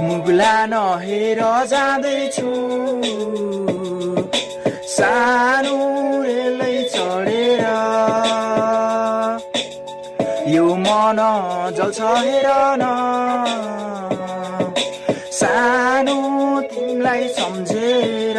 मुगला नहेर जाँदैछु सानो रेलै चढेर यो मन जल्छ हेर न सानो तिमीलाई सम्झेर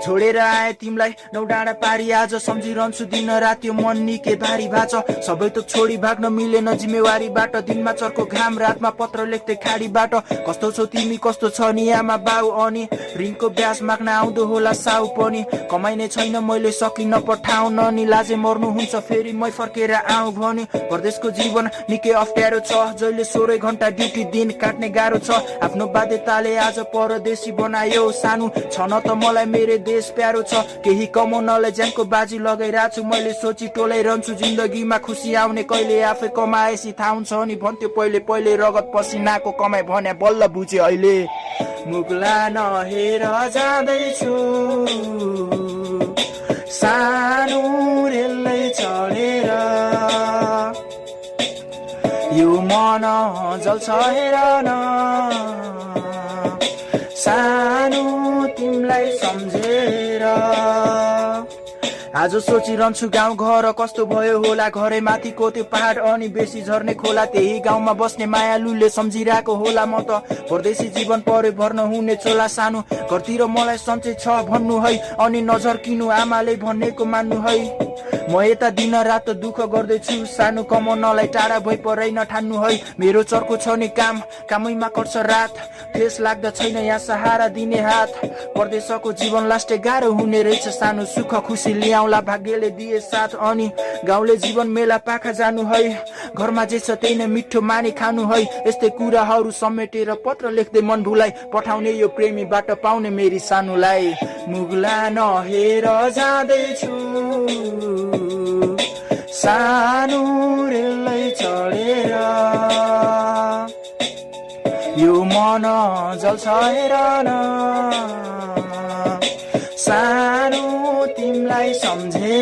छोडेर आए तिमीलाई नौ डाँडा पारी आज सम्झिरहन्छु दिन रात यो मन निकै भारी भाछ सबै त छोडी भाग्न मिलेन जिम्मेवारीबाट दिनमा चर्को घाम रातमा पत्र लेख्दै खाडीबाट कस्तो छौ तिमी कस्तो छ नि आमा बाउ अनि ऋणको ब्याज माग्न आउँदो होला साउ पनि कमाइने छैन मैले सकिन पठाउन नि लाजे मर्नु हुन्छ फेरि मै फर्केर आऊ भनी परदेशको जीवन निकै अप्ठ्यारो छ जहिले 16 घण्टा ड्युटी दिन काट्ने गाह्रो छ आफ्नो बाध्यताले आज परदेशी बनायो सानो छ न त मलाई मेरो देश प्यारो छ केही कमाउनलाई ज्यानको बाजी लगाइरहेको छु मैले सोची टोलाइरहन्छु जिन्दगीमा खुसी आउने कहिले आफै कमाएसी थाहा हुन्छ नि भन्थ्यो पहिले रगत पसिनाको कमाइ भने बल्ल बुझे अहिले मुगला नहेर जाँदैछु सानो रेलै चढेर यो मन जल्छ हेर न सानो तिमीलाई सम्झेर आज सोचिरहन्छु गाउँ घर कस्तो भयो होला घरै माथिको त्यो पहाड अनि बेसी झर्ने खोला त्यही गाउँमा बस्ने मायालुले सम्झिरहेको होला म त परदेशी जीवन परे भर्न हुने चोला सानो घरतिर मलाई सन्चै छ भन्नु है अनि नजर किनु आमाले भनेको मान्नु है म यता दिन रात दुःख गर्दैछु सानो कमाउनलाई टाढा भई परै नठान्नु है मेरो चर्को छ नि कामैमा कट्छ रात ठेस लाग्दा छैन यहाँ सहारा दिने हात परदेशको जीवन लास्टै गाह्रो हुने रहेछ सानो सुख खुसी ल्याउला भाग्यले दिए साथ अनि गाउँले जीवन मेला पाखा जानु है घरमा जे छ त्यही नै मिठो मानी खानु है यस्तै कुराहरू समेटेर पत्र लेख्दै मन भुलाई पठाउने यो प्रेमीबाट पाउने मेरी सानुलाई मुगला नहेर जाँदैछु सानो रेलै चढेर यो मन जल्छ हेर न सानो तिमीलाई सम्झे